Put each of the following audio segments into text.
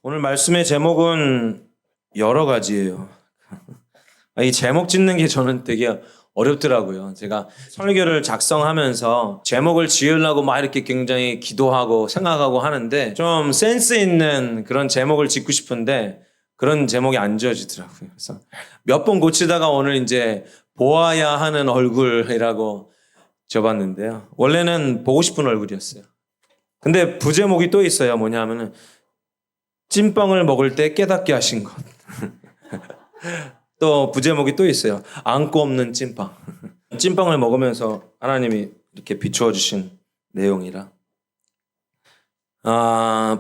오늘 말씀의 제목은 여러 가지예요. 이 제목 짓는 게 저는 되게 어렵더라고요. 제가 설교를 작성하면서 제목을 지으려고 막 이렇게 굉장히 기도하고 생각하고 하는데 좀 센스 있는 그런 제목을 짓고 싶은데 그런 제목이 안 지어지더라고요. 그래서 몇 번 고치다가 오늘 이제 보아야 하는 얼굴이라고 적었는데요. 원래는 보고 싶은 얼굴이었어요. 근데 부제목이 또 있어요. 뭐냐면은 찐빵을 먹을 때 깨닫게 하신 것. 또 부제목이 또 있어요. 안고 없는 찐빵. 찐빵을 먹으면서 하나님이 이렇게 비추어 주신 내용이라.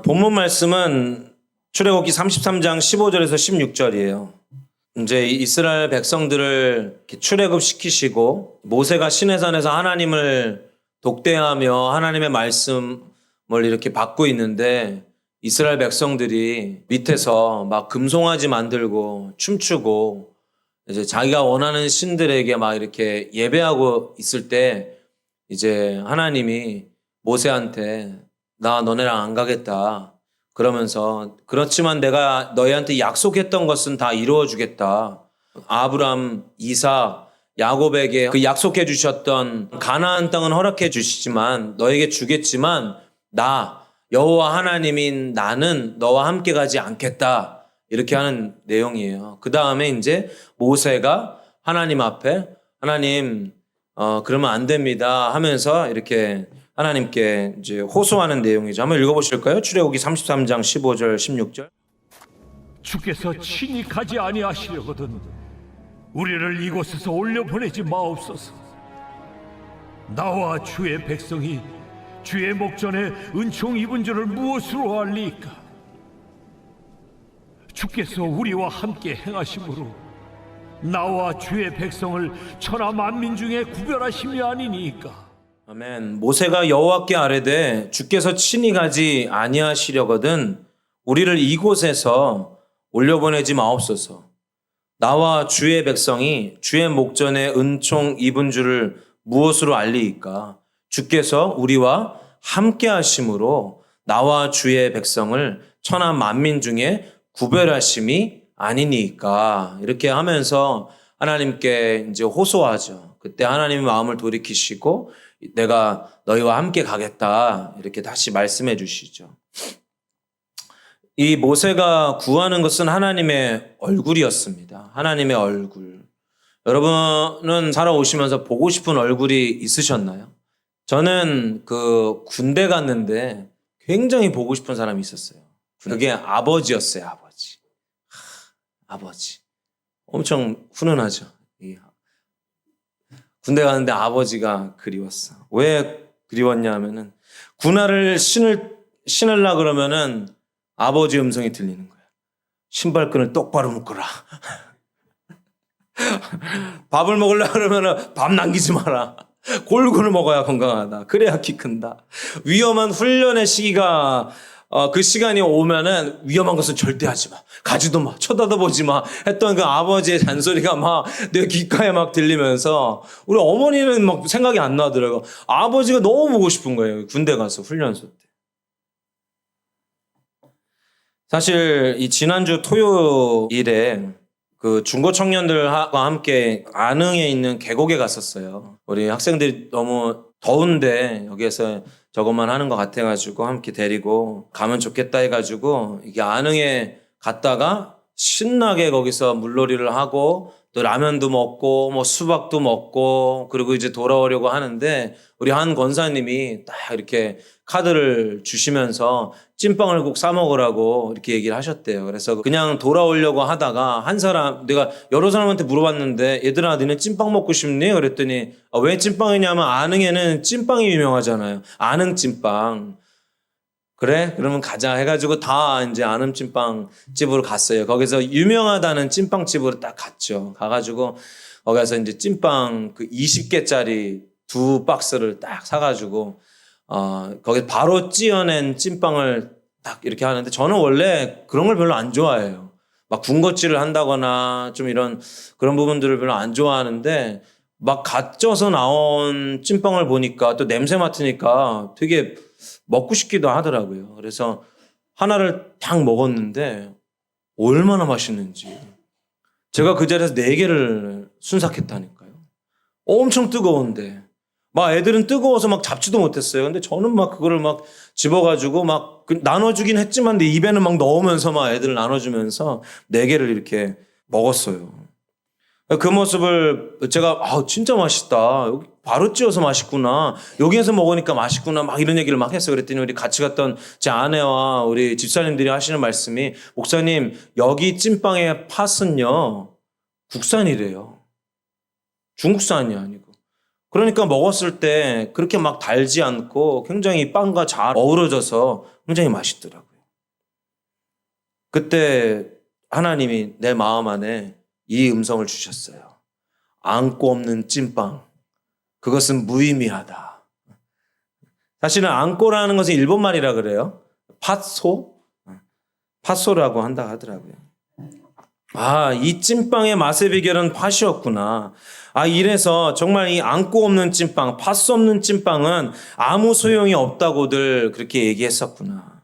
본문 말씀은 출애굽기 33장 15절에서 16절이에요. 이제 이스라엘 백성들을 출애굽시키시고 모세가 시내산에서 하나님을 독대하며 하나님의 말씀을 이렇게 받고 있는데 이스라엘 백성들이 밑에서 막 금송아지 만들고 춤추고 이제 자기가 원하는 신들에게 막 이렇게 예배하고 있을 때 이제 하나님이 모세한테 나 너네랑 안 가겠다. 그러면서 그렇지만 내가 너희한테 약속했던 것은 다 이루어 주겠다. 아브람, 이삭, 야곱에게 그 약속해 주셨던 가나안 땅은 허락해 주시지만 너에게 주겠지만 나 여호와 하나님인 나는 너와 함께 가지 않겠다. 이렇게 하는 내용이에요. 그 다음에 이제 모세가 하나님 앞에 하나님 그러면 안 됩니다 하면서 이렇게 하나님께 이제 호소하는 내용이죠. 한번 읽어보실까요? 출애굽기 33장 15절 16절. 주께서 친히 가지 아니하시려거든 우리를 이곳에서 올려보내지 마옵소서. 나와 주의 백성이 주의 목전에 은총 입은 줄을 무엇으로 알리까? 주께서 우리와 함께 행하심으로 나와 주의 백성을 천하 만민 중에 구별하심이 아니니까. 아멘. 모세가 여호와께 아뢰되 주께서 친히 가지 아니하시려거든 우리를 이곳에서 올려보내지 마옵소서. 나와 주의 백성이 주의 목전에 은총 입은 줄을 무엇으로 알리이까? 주께서 우리와 함께 하심으로 나와 주의 백성을 천하 만민 중에 구별하심이 아니니까. 이렇게 하면서 하나님께 이제 호소하죠. 그때 하나님의 마음을 돌이키시고 내가 너희와 함께 가겠다. 이렇게 다시 말씀해 주시죠. 이 모세가 구하는 것은 하나님의 얼굴이었습니다. 하나님의 얼굴. 여러분은 살아오시면서 보고 싶은 얼굴이 있으셨나요? 저는 그 군대 갔는데 굉장히 보고 싶은 사람이 있었어요. 그게 아버지였어요, 아버지. 아버지. 엄청 훈훈하죠. 군대 가는데 아버지가 그리웠어. 왜 그리웠냐 하면은 군화를 신으려 그러면은 아버지 음성이 들리는 거야. 신발끈을 똑바로 묶어라. 밥을 먹으려고 그러면은 밥 남기지 마라. 골고루 먹어야 건강하다. 그래야 키 큰다. 위험한 훈련의 시기가 그 시간이 오면은 위험한 것은 절대 하지 마. 가지도 마. 쳐다도 보지 마. 했던 그 아버지의 잔소리가 막 내 귓가에 막 들리면서 우리 어머니는 막 생각이 안 나더라고. 아버지가 너무 보고 싶은 거예요. 군대 가서 훈련소 때. 사실 이 지난주 토요일에 그 중고 청년들과 함께 안흥에 있는 계곡에 갔었어요. 우리 학생들이 너무 더운데 여기에서 저것만 하는 것 같아가지고 함께 데리고 가면 좋겠다 해가지고 이게 안흥에 갔다가 신나게 거기서 물놀이를 하고 또 라면도 먹고 뭐 수박도 먹고 그리고 이제 돌아오려고 하는데 우리 한 권사님이 딱 이렇게 카드를 주시면서 찐빵을 꼭 사 먹으라고 이렇게 얘기를 하셨대요. 그래서 그냥 돌아오려고 하다가 한 사람, 내가 여러 사람한테 물어봤는데 얘들아 너네 찐빵 먹고 싶니? 그랬더니 왜 찐빵이냐면 안흥에는 찐빵이 유명하잖아요. 안흥 찐빵. 그래? 그러면 가자 해가지고 다 이제 안흥 찐빵 집으로 갔어요. 거기서 유명하다는 찐빵 집으로 딱 갔죠. 가가지고 거기서 이제 찐빵 그 20개짜리 2박스를 딱 사가지고 거기 바로 찌어낸 찐빵을 딱 이렇게 하는데 저는 원래 그런 걸 별로 안 좋아해요. 막 군것질을 한다거나 좀 이런 그런 부분들을 별로 안 좋아하는데 막 갓 쪄서 나온 찐빵을 보니까 또 냄새 맡으니까 되게 먹고 싶기도 하더라고요. 그래서 하나를 딱 먹었는데 얼마나 맛있는지. 제가 그 자리에서 4개를 순삭했다니까요. 엄청 뜨거운데. 막 애들은 뜨거워서 막 잡지도 못했어요. 근데 저는 막 그거를 막 집어가지고 막 나눠주긴 했지만 내 입에는 막 넣으면서 막 애들 나눠주면서 4개를 이렇게 먹었어요. 그 모습을 제가 진짜 맛있다. 여기 바로 찌어서 맛있구나. 여기에서 먹으니까 맛있구나. 막 이런 얘기를 막 했어요. 그랬더니 우리 같이 갔던 제 아내와 우리 집사님들이 하시는 말씀이 목사님 여기 찐빵의 팥은요 국산이래요. 중국산이 아니고. 그러니까 먹었을 때 그렇게 막 달지 않고 굉장히 빵과 잘 어우러져서 굉장히 맛있더라고요. 그때 하나님이 내 마음 안에 이 음성을 주셨어요. 안고 없는 찐빵. 그것은 무의미하다. 사실은 안고라는 것은 일본말이라 그래요. 팥소? 팥소라고 한다 하더라고요. 이 찐빵의 맛의 비결은 팥이었구나. 이래서 정말 이 안고 없는 찐빵, 팥소 없는 찐빵은 아무 소용이 없다고들 그렇게 얘기했었구나.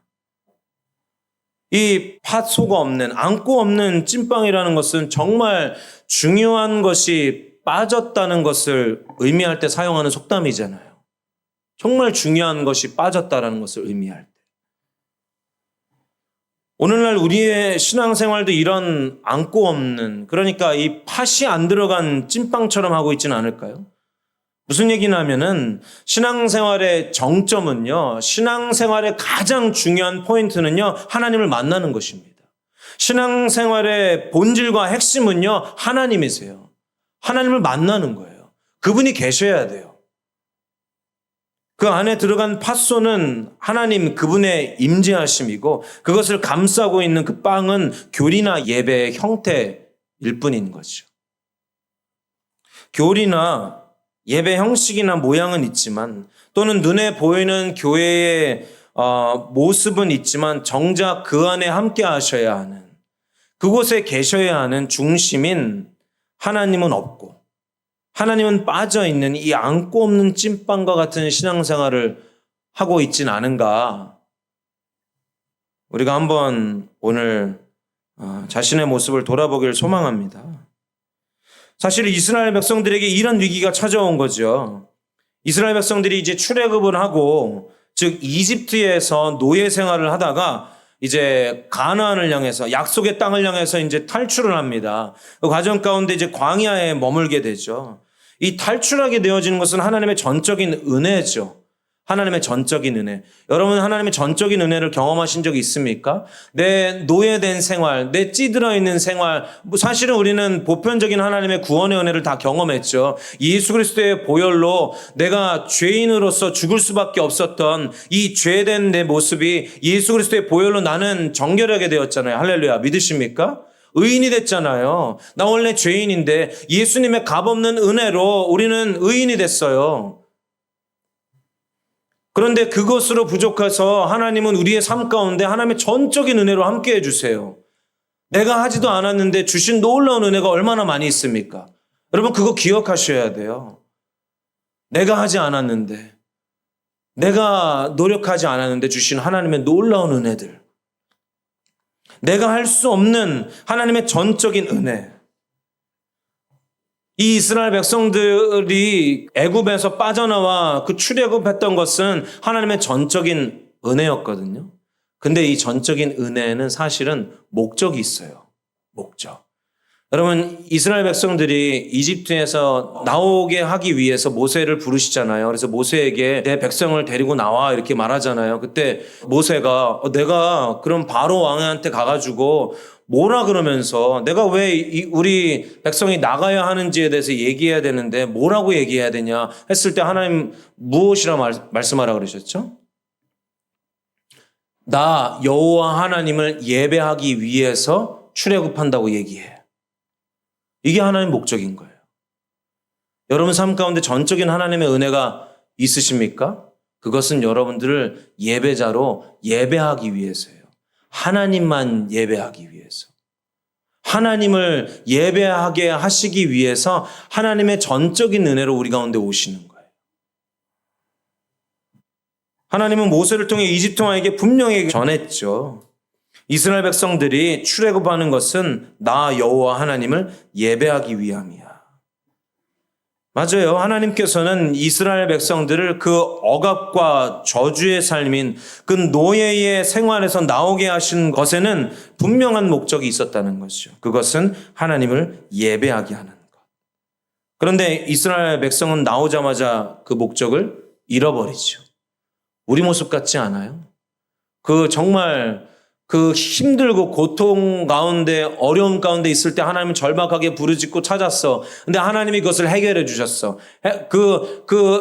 이 팥소가 없는, 안고 없는 찐빵이라는 것은 정말 중요한 것이 빠졌다는 것을 의미할 때 사용하는 속담이잖아요. 정말 중요한 것이 빠졌다는 것을 의미할 때. 오늘날 우리의 신앙생활도 이런 안고 없는, 그러니까 이 팥이 안 들어간 찐빵처럼 하고 있지는 않을까요? 무슨 얘기냐면은 신앙생활의 정점은요, 신앙생활의 가장 중요한 포인트는요, 하나님을 만나는 것입니다. 신앙생활의 본질과 핵심은요, 하나님이세요. 하나님을 만나는 거예요. 그분이 계셔야 돼요. 그 안에 들어간 팥소는 하나님 그분의 임재하심이고 그것을 감싸고 있는 그 빵은 교리나 예배의 형태일 뿐인 거죠. 교리나 예배 형식이나 모양은 있지만 또는 눈에 보이는 교회의 모습은 있지만 정작 그 안에 함께 하셔야 하는, 그곳에 계셔야 하는 중심인 하나님은 없고 하나님은 빠져있는 이 안고 없는 찐빵과 같은 신앙생활을 하고 있진 않은가. 우리가 한번 오늘 자신의 모습을 돌아보기를 소망합니다. 사실 이스라엘 백성들에게 이런 위기가 찾아온 거죠. 이스라엘 백성들이 이제 출애굽을 하고, 즉 이집트에서 노예 생활을 하다가 이제 가나안을 향해서, 약속의 땅을 향해서 이제 탈출을 합니다. 그 과정 가운데 이제 광야에 머물게 되죠. 이 탈출하게 되어지는 것은 하나님의 전적인 은혜죠. 하나님의 전적인 은혜. 여러분 하나님의 전적인 은혜를 경험하신 적이 있습니까? 내 노예된 생활, 내 찌들어 있는 생활, 사실은 우리는 보편적인 하나님의 구원의 은혜를 다 경험했죠. 예수 그리스도의 보혈로 내가 죄인으로서 죽을 수밖에 없었던 이 죄된 내 모습이 예수 그리스도의 보혈로 나는 정결하게 되었잖아요. 할렐루야. 믿으십니까? 의인이 됐잖아요. 나 원래 죄인인데 예수님의 값없는 은혜로 우리는 의인이 됐어요. 그런데 그것으로 부족해서 하나님은 우리의 삶 가운데 하나님의 전적인 은혜로 함께 해주세요. 내가 하지도 않았는데 주신 놀라운 은혜가 얼마나 많이 있습니까? 여러분 그거 기억하셔야 돼요. 내가 하지 않았는데, 내가 노력하지 않았는데 주신 하나님의 놀라운 은혜들, 내가 할 수 없는 하나님의 전적인 은혜. 이 이스라엘 백성들이 애굽에서 빠져나와 그 출애굽했던 것은 하나님의 전적인 은혜였거든요. 근데 이 전적인 은혜에는 사실은 목적이 있어요. 목적. 여러분 이스라엘 백성들이 이집트에서 나오게 하기 위해서 모세를 부르시잖아요. 그래서 모세에게 내 백성을 데리고 나와 이렇게 말하잖아요. 그때 모세가 내가 그럼 바로 왕한테 가가지고 뭐라 그러면서 내가 왜 우리 백성이 나가야 하는지에 대해서 얘기해야 되는데 뭐라고 얘기해야 되냐 했을 때 하나님 무엇이라 말씀하라 그러셨죠? 나 여호와 하나님을 예배하기 위해서 출애굽한다고 얘기해. 이게 하나님의 목적인 거예요. 여러분 삶 가운데 전적인 하나님의 은혜가 있으십니까? 그것은 여러분들을 예배자로 예배하기 위해서예요. 하나님만 예배하기 위해서. 하나님을 예배하게 하시기 위해서 하나님의 전적인 은혜로 우리 가운데 오시는 거예요. 하나님은 모세를 통해 이집트 왕에게 분명히 전했죠. 이스라엘 백성들이 출애굽하는 것은 나 여호와 하나님을 예배하기 위함이야. 맞아요. 하나님께서는 이스라엘 백성들을 그 억압과 저주의 삶인 그 노예의 생활에서 나오게 하신 것에는 분명한 목적이 있었다는 것이죠. 그것은 하나님을 예배하게 하는 것. 그런데 이스라엘 백성은 나오자마자 그 목적을 잃어버리죠. 우리 모습 같지 않아요? 정말 힘들고 고통 가운데 어려움 가운데 있을 때 하나님은 절박하게 부르짖고 찾았어. 근데 하나님이 그것을 해결해 주셨어.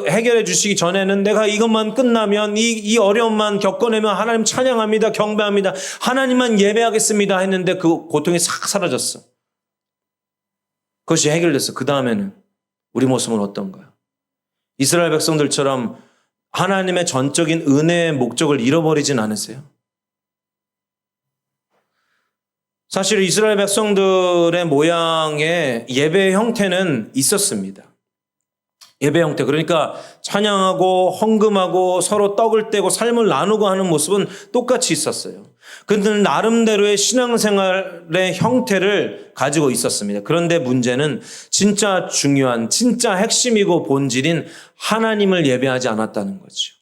해결해 주시기 전에는 내가 이것만 끝나면 이 어려움만 겪어내면 하나님 찬양합니다. 경배합니다. 하나님만 예배하겠습니다 했는데 그 고통이 싹 사라졌어. 그것이 해결됐어. 그 다음에는 우리 모습은 어떤가요? 이스라엘 백성들처럼 하나님의 전적인 은혜의 목적을 잃어버리진 않으세요? 사실 이스라엘 백성들의 모양의 예배 형태는 있었습니다. 예배 형태, 그러니까 찬양하고 헌금하고 서로 떡을 떼고 삶을 나누고 하는 모습은 똑같이 있었어요. 그들은 나름대로의 신앙생활의 형태를 가지고 있었습니다. 그런데 문제는 진짜 중요한, 진짜 핵심이고 본질인 하나님을 예배하지 않았다는 거죠.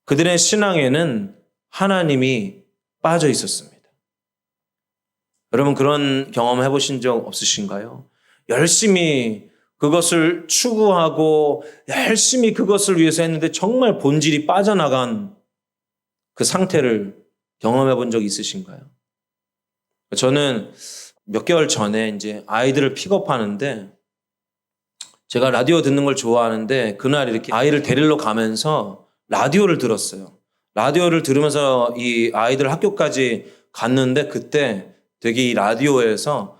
그들의 신앙에는 하나님이 빠져 있었습니다. 여러분 그런 경험 해보신 적 없으신가요? 열심히 그것을 추구하고 열심히 그것을 위해서 했는데 정말 본질이 빠져나간 그 상태를 경험해 본 적 있으신가요? 저는 몇 개월 전에 이제 아이들을 픽업하는데 제가 라디오 듣는 걸 좋아하는데 그날 이렇게 아이를 데리러 가면서 라디오를 들었어요. 라디오를 들으면서 이 아이들 학교까지 갔는데 그때 되게 이 라디오에서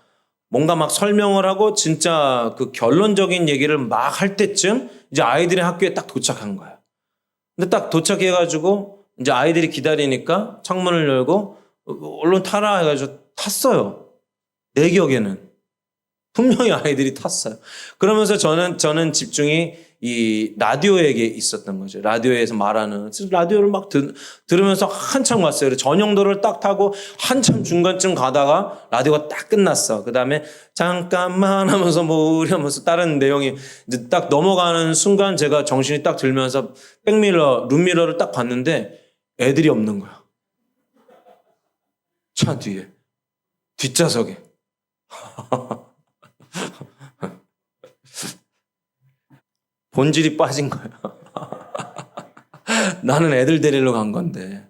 뭔가 막 설명을 하고 진짜 그 결론적인 얘기를 막 할 때쯤 이제 아이들이 학교에 딱 도착한 거야. 근데 딱 도착해가지고 이제 아이들이 기다리니까 창문을 열고 얼른 타라 해가지고 탔어요. 내 기억에는. 분명히 아이들이 탔어요. 그러면서 저는 집중이 이 라디오에게 있었던 거죠. 라디오에서 말하는. 라디오를 막 들으면서 한참 왔어요. 그래서 전용도를 딱 타고 한참 중간쯤 가다가 라디오가 딱 끝났어. 그 다음에 잠깐만 하면서 우리 하면서 다른 내용이 이제 딱 넘어가는 순간 제가 정신이 딱 들면서 백미러, 룸미러를 딱 봤는데 애들이 없는 거야. 차 뒤에. 뒷좌석에. 본질이 빠진 거야. 나는 애들 데리러 간 건데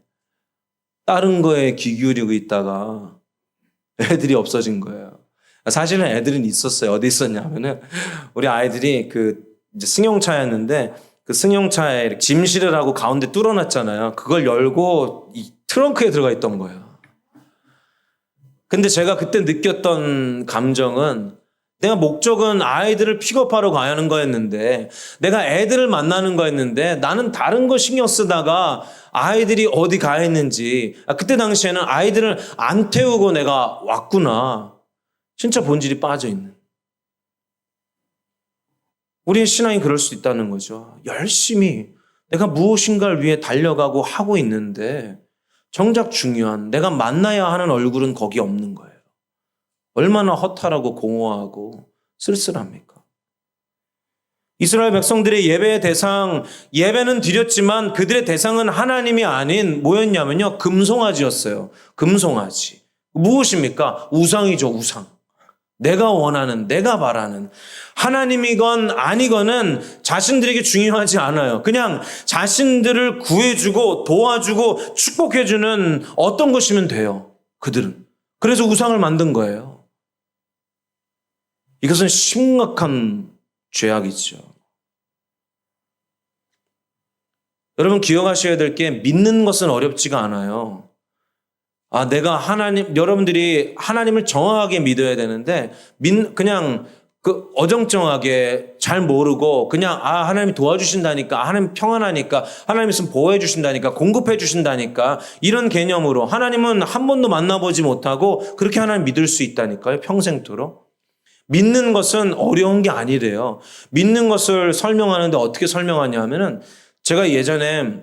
다른 거에 귀 기울이고 있다가 애들이 없어진 거예요. 사실은 애들은 있었어요. 어디 있었냐면은 우리 아이들이 이제 승용차였는데 그 승용차에 짐실을 하고 가운데 뚫어놨잖아요. 그걸 열고 이 트렁크에 들어가 있던 거예요. 근데 제가 그때 느꼈던 감정은 내가 목적은 아이들을 픽업하러 가야 하는 거였는데 내가 애들을 만나는 거였는데 나는 다른 거 신경 쓰다가 아이들이 어디 가 있는지 그때 당시에는 아이들을 안 태우고 내가 왔구나. 진짜 본질이 빠져 있는. 우리의 신앙이 그럴 수 있다는 거죠. 열심히 내가 무엇인가를 위해 달려가고 하고 있는데 정작 중요한 내가 만나야 하는 얼굴은 거기 없는 거예요. 얼마나 허탈하고 공허하고 쓸쓸합니까? 이스라엘 백성들의 예배의 대상, 예배는 드렸지만 그들의 대상은 하나님이 아닌 뭐였냐면요. 금송아지였어요. 금송아지. 무엇입니까? 우상이죠, 우상. 내가 원하는, 내가 바라는. 하나님이건 아니건은 자신들에게 중요하지 않아요. 그냥 자신들을 구해주고 도와주고 축복해주는 어떤 것이면 돼요. 그들은. 그래서 우상을 만든 거예요. 이것은 심각한 죄악이죠. 여러분 기억하셔야 될 게 믿는 것은 어렵지가 않아요. 내가 여러분들이 하나님을 정확하게 믿어야 되는데 그냥 어정쩡하게 잘 모르고 그냥 하나님이 도와주신다니까, 하나님 평안하니까, 하나님 있으면 보호해 주신다니까, 공급해 주신다니까 이런 개념으로 하나님은 한 번도 만나보지 못하고 그렇게 하나님 믿을 수 있다니까요. 평생토록. 믿는 것은 어려운 게 아니래요. 믿는 것을 설명하는데 어떻게 설명하냐 하면은 제가 예전에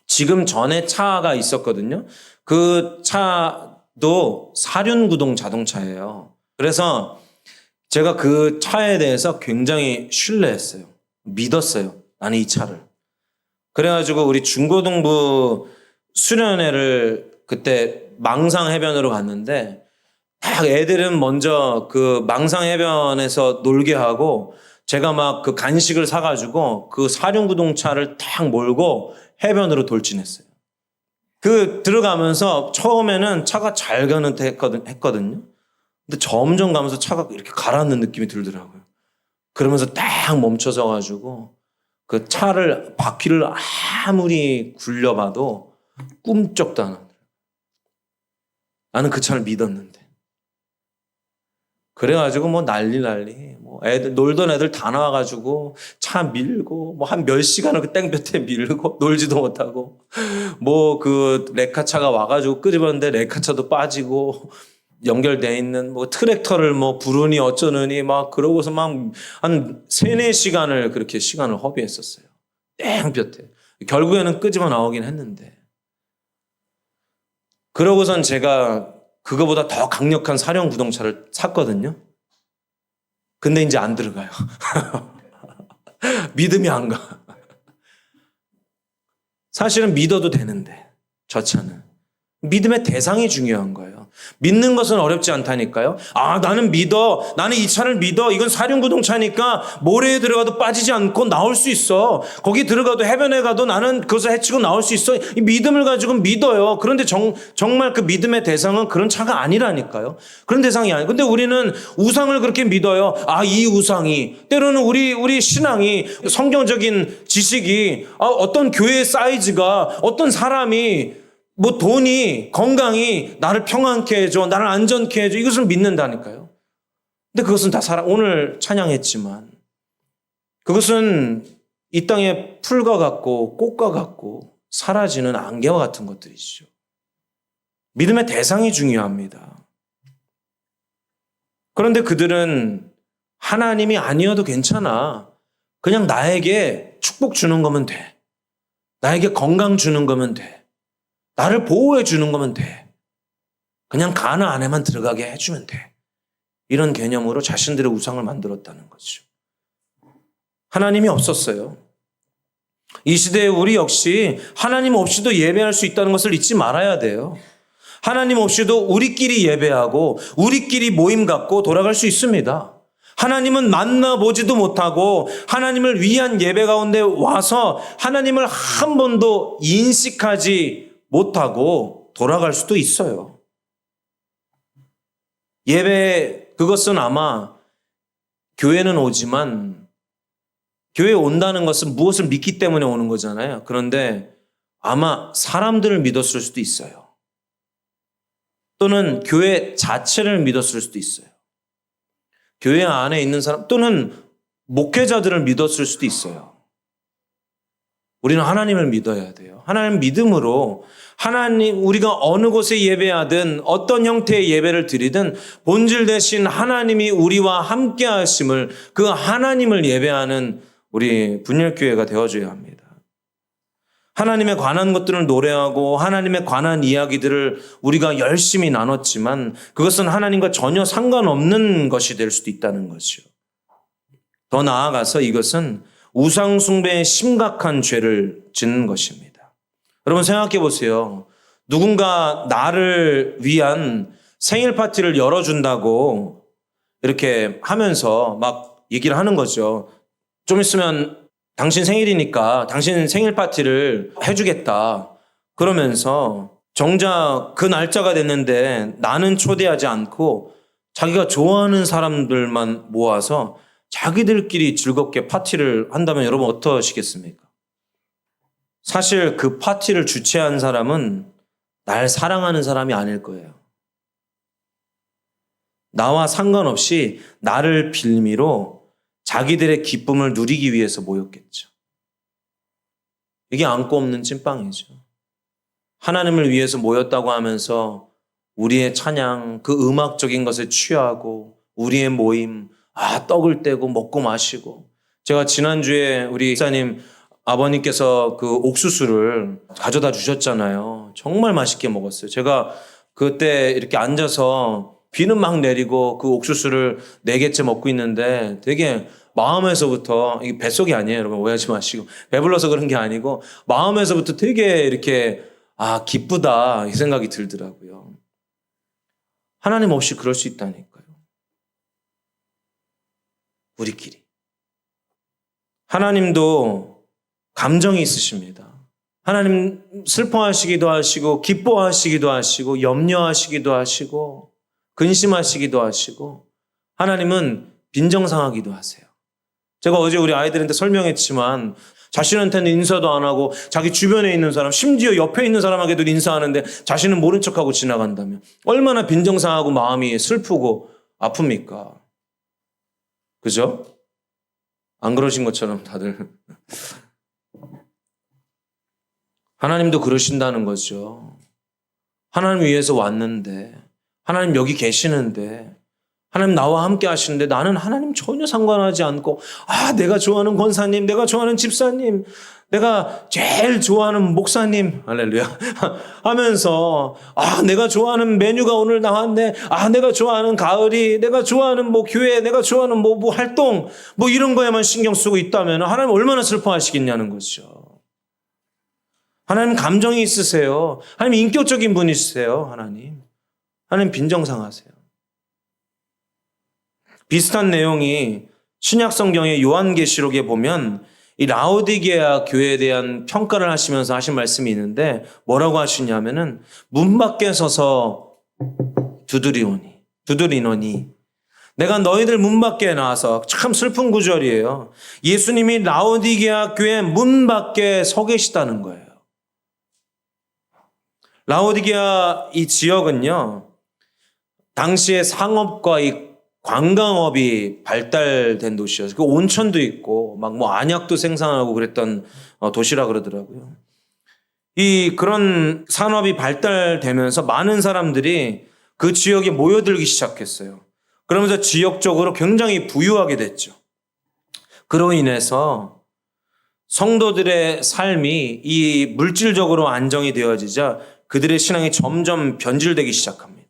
지금 전에 차가 있었거든요. 그 차도 사륜구동 자동차예요. 그래서 제가 그 차에 대해서 굉장히 신뢰했어요. 믿었어요. 나는 이 차를. 그래가지고 우리 중고등부 수련회를 그때 망상해변으로 갔는데 딱 애들은 먼저 그 망상해변에서 놀게 하고 제가 막 그 간식을 사가지고 그 사륜구동차를 딱 몰고 해변으로 돌진했어요. 그 들어가면서 처음에는 차가 잘 가는 데 했거든요. 근데 점점 가면서 차가 이렇게 가라앉는 느낌이 들더라고요. 그러면서 딱 멈춰서 가지고 그 차를 바퀴를 아무리 굴려봐도 꿈쩍도 안 하더라고요. 나는 그 차를 믿었는데. 그래가지고 뭐 난리 뭐 애들 놀던 애들 다 나와가지고 차 밀고 뭐 한 몇 시간을 그 땡볕에 밀고 놀지도 못하고 뭐 그 레카차가 와가지고 끄집었는데 레카차도 빠지고 연결돼 있는 뭐 트랙터를 뭐 부르니 어쩌느니 막 그러고서 막 한 3-4시간을 그렇게 시간을 허비했었어요. 땡볕에. 결국에는 끄집어 나오긴 했는데. 그러고선 제가 그거보다 더 강력한 사륜 구동차를 샀거든요. 근데 이제 안 들어가요. 믿음이 안 가. 사실은 믿어도 되는데 저 차는. 믿음의 대상이 중요한 거예요. 믿는 것은 어렵지 않다니까요. 아, 나는 믿어. 나는 이 차를 믿어. 이건 사륜구동차니까 모래에 들어가도 빠지지 않고 나올 수 있어. 거기 들어가도 해변에 가도 나는 그것을 헤치고 나올 수 있어. 이 믿음을 가지고 믿어요. 그런데 정말 그 믿음의 대상은 그런 차가 아니라니까요. 그런 대상이 아니에요. 근데 우리는 우상을 그렇게 믿어요. 아, 이 우상이. 때로는 우리 신앙이 성경적인 지식이 어떤 교회의 사이즈가 어떤 사람이 뭐 돈이 건강이 나를 평안케 해줘 나를 안전케 해줘 이것을 믿는다니까요. 근데 그것은 다 오늘 찬양했지만 그것은 이 땅의 풀과 같고 꽃과 같고 사라지는 안개와 같은 것들이죠. 믿음의 대상이 중요합니다. 그런데 그들은 하나님이 아니어도 괜찮아. 그냥 나에게 축복 주는 거면 돼. 나에게 건강 주는 거면 돼. 나를 보호해 주는 거면 돼. 그냥 가나 안에만 들어가게 해주면 돼. 이런 개념으로 자신들의 우상을 만들었다는 거죠. 하나님이 없었어요. 이 시대에 우리 역시 하나님 없이도 예배할 수 있다는 것을 잊지 말아야 돼요. 하나님 없이도 우리끼리 예배하고 우리끼리 모임 갖고 돌아갈 수 있습니다. 하나님은 만나보지도 못하고 하나님을 위한 예배 가운데 와서 하나님을 한 번도 인식하지 못하고 돌아갈 수도 있어요. 예배, 그것은 아마 교회는 오지만 교회에 온다는 것은 무엇을 믿기 때문에 오는 거잖아요. 그런데 아마 사람들을 믿었을 수도 있어요. 또는 교회 자체를 믿었을 수도 있어요. 교회 안에 있는 사람 또는 목회자들을 믿었을 수도 있어요. 우리는 하나님을 믿어야 돼요. 하나님 믿음으로 하나님 우리가 어느 곳에 예배하든 어떤 형태의 예배를 드리든 본질 대신 하나님이 우리와 함께 하심을 그 하나님을 예배하는 우리 분열교회가 되어줘야 합니다. 하나님에 관한 것들을 노래하고 하나님에 관한 이야기들을 우리가 열심히 나눴지만 그것은 하나님과 전혀 상관없는 것이 될 수도 있다는 거죠. 더 나아가서 이것은 우상 숭배의 심각한 죄를 짓는 것입니다. 여러분 생각해 보세요. 누군가 나를 위한 생일 파티를 열어준다고 이렇게 하면서 막 얘기를 하는 거죠. 좀 있으면 당신 생일이니까 당신 생일 파티를 해주겠다. 그러면서 정작 그 날짜가 됐는데 나는 초대하지 않고 자기가 좋아하는 사람들만 모아서 자기들끼리 즐겁게 파티를 한다면 여러분 어떠시겠습니까? 사실 그 파티를 주최한 사람은 날 사랑하는 사람이 아닐 거예요. 나와 상관없이 나를 빌미로 자기들의 기쁨을 누리기 위해서 모였겠죠. 이게 안고 없는 찐빵이죠. 하나님을 위해서 모였다고 하면서 우리의 찬양, 그 음악적인 것에 취하고 우리의 모임, 떡을 떼고 먹고 마시고 제가 지난주에 우리 목사님 아버님께서 그 옥수수를 가져다 주셨잖아요. 정말 맛있게 먹었어요. 제가 그때 이렇게 앉아서 비는 막 내리고 그 옥수수를 4개째 먹고 있는데 되게 마음에서부터, 이게 뱃속이 아니에요. 여러분 오해하지 마시고. 배불러서 그런 게 아니고 마음에서부터 되게 이렇게 기쁘다 이 생각이 들더라고요. 하나님 없이 그럴 수 있다니까요. 우리끼리. 하나님도 감정이 있으십니다. 하나님 슬퍼하시기도 하시고 기뻐하시기도 하시고 염려하시기도 하시고 근심하시기도 하시고 하나님은 빈정상하기도 하세요. 제가 어제 우리 아이들한테 설명했지만 자신한테는 인사도 안 하고 자기 주변에 있는 사람, 심지어 옆에 있는 사람에게도 인사하는데 자신은 모른 척하고 지나간다면 얼마나 빈정상하고 마음이 슬프고 아픕니까? 그죠? 안 그러신 것처럼 다들. 하나님도 그러신다는 거죠. 하나님 위해서 왔는데, 하나님 여기 계시는데, 하나님 나와 함께 하시는데 나는 하나님 전혀 상관하지 않고 내가 좋아하는 권사님, 내가 좋아하는 집사님, 내가 제일 좋아하는 목사님, 할렐루야 하면서 내가 좋아하는 메뉴가 오늘 나왔네, 내가 좋아하는 가을이, 내가 좋아하는 교회, 내가 좋아하는 뭐 활동 이런 거에만 신경 쓰고 있다면 하나님 얼마나 슬퍼하시겠냐는 거죠. 하나님 감정이 있으세요. 하나님 인격적인 분이시세요. 하나님 빈정상하세요. 비슷한 내용이 신약 성경의 요한계시록에 보면 이 라오디게아 교회에 대한 평가를 하시면서 하신 말씀이 있는데 뭐라고 하시냐면은 문 밖에 서서 두드리노니 내가 너희들 문 밖에 나와서, 참 슬픈 구절이에요. 예수님이 라오디게아 교회 문 밖에 서 계시다는 거예요. 라오디게아 이 지역은요, 당시에 상업과 이 관광업이 발달된 도시였어요. 그 온천도 있고 안약도 생산하고 그랬던 도시라 그러더라고요. 그런 산업이 발달되면서 많은 사람들이 그 지역에 모여들기 시작했어요. 그러면서 지역적으로 굉장히 부유하게 됐죠. 그로 인해서 성도들의 삶이 이 물질적으로 안정이 되어지자 그들의 신앙이 점점 변질되기 시작합니다.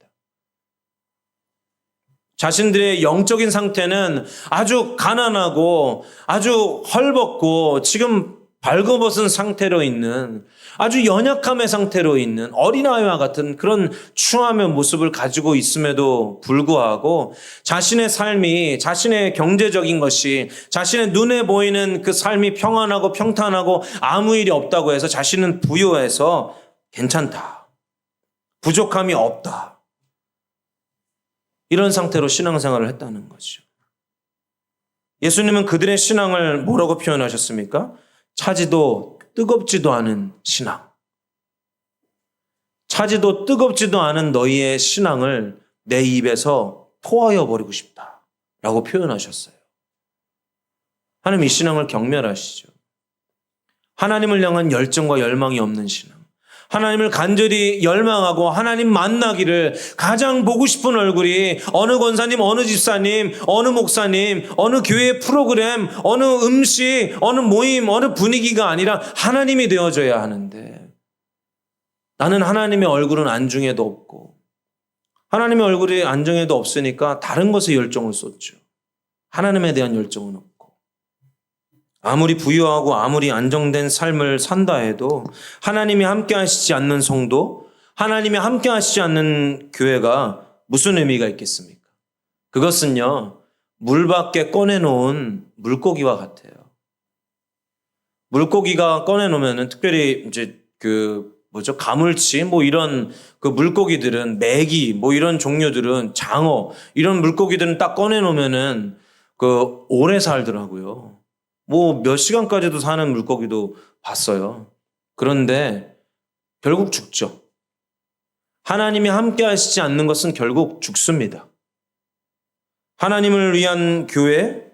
자신들의 영적인 상태는 아주 가난하고 아주 헐벗고 지금 발거벗은 상태로 있는, 아주 연약함의 상태로 있는 어린아이와 같은 그런 추함의 모습을 가지고 있음에도 불구하고 자신의 삶이, 자신의 경제적인 것이, 자신의 눈에 보이는 그 삶이 평안하고 평탄하고 아무 일이 없다고 해서 자신은 부유해서 괜찮다, 부족함이 없다, 이런 상태로 신앙생활을 했다는 거죠. 예수님은 그들의 신앙을 뭐라고 표현하셨습니까? 차지도 뜨겁지도 않은 신앙. 차지도 뜨겁지도 않은 너희의 신앙을 내 입에서 토하여 버리고 싶다 라고 표현하셨어요. 하나님 이 신앙을 경멸하시죠. 하나님을 향한 열정과 열망이 없는 신앙. 하나님을 간절히 열망하고 하나님 만나기를 가장 보고 싶은 얼굴이 어느 권사님, 어느 집사님, 어느 목사님, 어느 교회 프로그램, 어느 음식, 어느 모임, 어느 분위기가 아니라 하나님이 되어져야 하는데 나는 하나님의 얼굴은 안중에도 없고 하나님의 얼굴이 안중에도 없으니까 다른 것에 열정을 쏟죠. 하나님에 대한 열정은 없고 아무리 부유하고 아무리 안정된 삶을 산다 해도 하나님이 함께 하시지 않는 성도, 하나님이 함께 하시지 않는 교회가 무슨 의미가 있겠습니까? 그것은요, 물 밖에 꺼내놓은 물고기와 같아요. 물고기가 꺼내놓으면은 특별히 이제 가물치 이런 그 물고기들은, 메기 이런 종류들은, 장어 이런 물고기들은 딱 꺼내놓으면은 오래 살더라고요. 몇 시간까지도 사는 물고기도 봤어요. 그런데 결국 죽죠. 하나님이 함께 하시지 않는 것은 결국 죽습니다. 하나님을 위한 교회,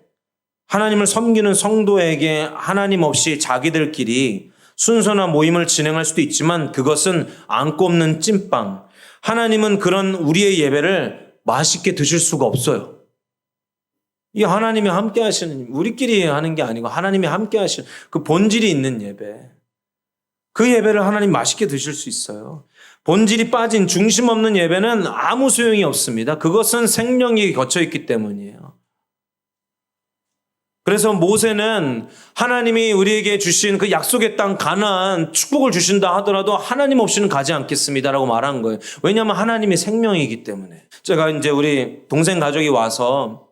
하나님을 섬기는 성도에게 하나님 없이 자기들끼리 순서나 모임을 진행할 수도 있지만 그것은 안 꼽는 찐빵. 하나님은 그런 우리의 예배를 맛있게 드실 수가 없어요. 이 하나님이 함께 하시는, 우리끼리 하는 게 아니고 하나님이 함께 하시는 그 본질이 있는 예배. 그 예배를 하나님 맛있게 드실 수 있어요. 본질이 빠진 중심 없는 예배는 아무 소용이 없습니다. 그것은 생명이 걷혀 있기 때문이에요. 그래서 모세는 하나님이 우리에게 주신 그 약속의 땅 가나안 축복을 주신다 하더라도 하나님 없이는 가지 않겠습니다라고 말한 거예요. 왜냐하면 하나님이 생명이기 때문에. 제가 이제 우리 동생 가족이 와서,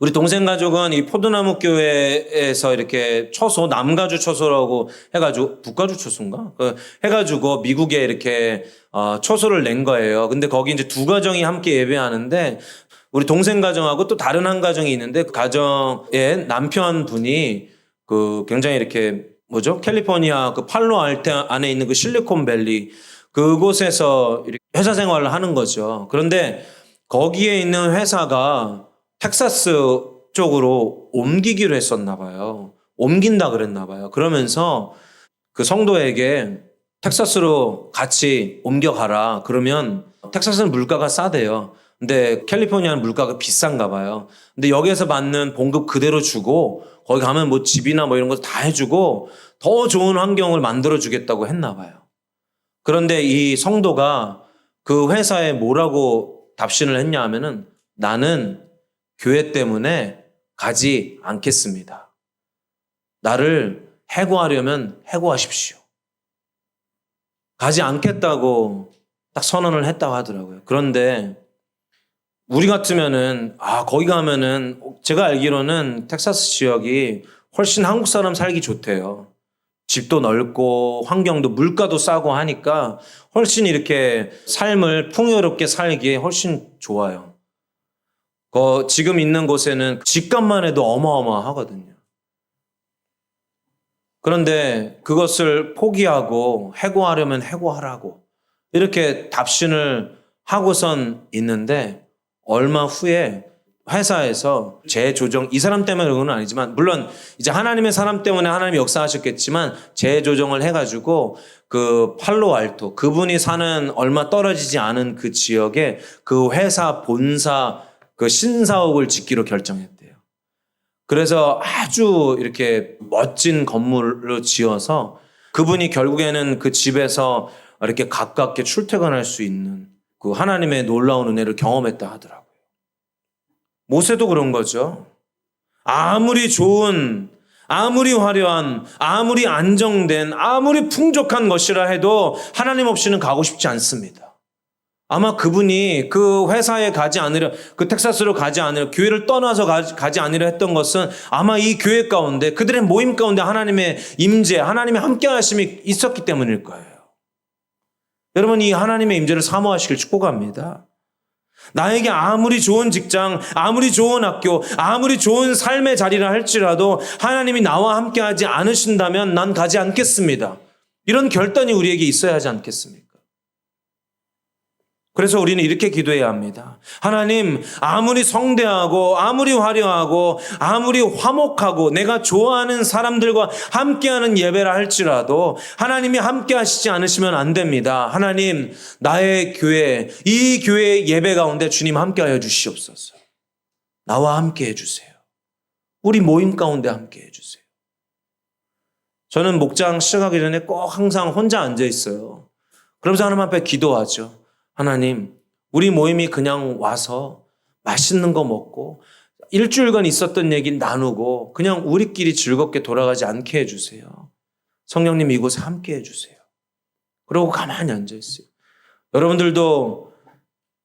우리 동생 가족은 이 포도나무 교회에서 이렇게 처소, 남가주 처소라고 해가지고, 북가주 처소인가? 해가지고 미국에 이렇게 처소를 낸 거예요. 근데 거기 이제 두 가정이 함께 예배하는데, 우리 동생 가정하고 또 다른 한 가정이 있는데, 그 가정의 남편분이 그 굉장히 이렇게 캘리포니아 그 팔로 알테 안에 있는 그 실리콘밸리 그곳에서 이렇게 회사 생활을 하는 거죠. 그런데 거기에 있는 회사가 텍사스 쪽으로 옮기기로 했었나 봐요. 옮긴다 그랬나 봐요. 그러면서 그 성도에게 텍사스로 같이 옮겨가라. 그러면 텍사스는 물가가 싸대요. 근데 캘리포니아는 물가가 비싼가 봐요. 근데 여기에서 받는 봉급 그대로 주고 거기 가면 뭐 집이나 뭐 이런 거 다 해주고 더 좋은 환경을 만들어 주겠다고 했나 봐요. 그런데 이 성도가 그 회사에 뭐라고 답신을 했냐 하면은 나는 교회 때문에 가지 않겠습니다. 나를 해고하려면 해고하십시오. 가지 않겠다고 딱 선언을 했다고 하더라고요. 그런데 우리 같으면은 거기 가면은 제가 알기로는 텍사스 지역이 훨씬 한국 사람 살기 좋대요. 집도 넓고 환경도 물가도 싸고 하니까 훨씬 이렇게 삶을 풍요롭게 살기에 훨씬 좋아요. 지금 있는 곳에는 집값만 해도 어마어마하거든요. 그런데 그것을 포기하고 해고하려면 해고하라고 이렇게 답신을 하고선 있는데 얼마 후에 회사에서 재조정, 이 사람 때문에 그런 건 아니지만 물론 이제 하나님의 사람 때문에 하나님이 역사하셨겠지만 재조정을 해가지고 그 팔로알토 그분이 사는 얼마 떨어지지 않은 그 지역에 그 회사 본사 그 신사옥을 짓기로 결정했대요. 그래서 아주 이렇게 멋진 건물로 지어서 그분이 결국에는 그 집에서 이렇게 가깝게 출퇴근할 수 있는 그 하나님의 놀라운 은혜를 경험했다 하더라고요. 모세도 그런 거죠. 아무리 좋은, 아무리 화려한, 아무리 안정된, 아무리 풍족한 것이라 해도 하나님 없이는 가고 싶지 않습니다. 아마 그분이 그 회사에 가지 않으려, 그 텍사스로 가지 않으려, 교회를 떠나서 가지 않으려 했던 것은 아마 이 교회 가운데, 그들의 모임 가운데 하나님의 임재, 하나님의 함께 하심이 있었기 때문일 거예요. 여러분, 이 하나님의 임재를 사모하시길 축복합니다. 나에게 아무리 좋은 직장, 아무리 좋은 학교, 아무리 좋은 삶의 자리라 할지라도 하나님이 나와 함께 하지 않으신다면 난 가지 않겠습니다. 이런 결단이 우리에게 있어야 하지 않겠습니까? 그래서 우리는 이렇게 기도해야 합니다. 하나님, 아무리 성대하고 아무리 화려하고 아무리 화목하고 내가 좋아하는 사람들과 함께하는 예배라 할지라도 하나님이 함께 하시지 않으시면 안 됩니다. 하나님, 나의 교회, 이 교회의 예배 가운데 주님 함께하여 주시옵소서. 나와 함께 해주세요. 우리 모임 가운데 함께 해주세요. 저는 목장 시작하기 전에 꼭 항상 혼자 앉아 있어요. 그러면서 하나님 앞에 기도하죠. 하나님, 우리 모임이 그냥 와서 맛있는 거 먹고 일주일간 있었던 얘기 나누고 그냥 우리끼리 즐겁게 돌아가지 않게 해주세요. 성령님 이곳에 함께 해주세요. 그러고 가만히 앉아있어요. 여러분들도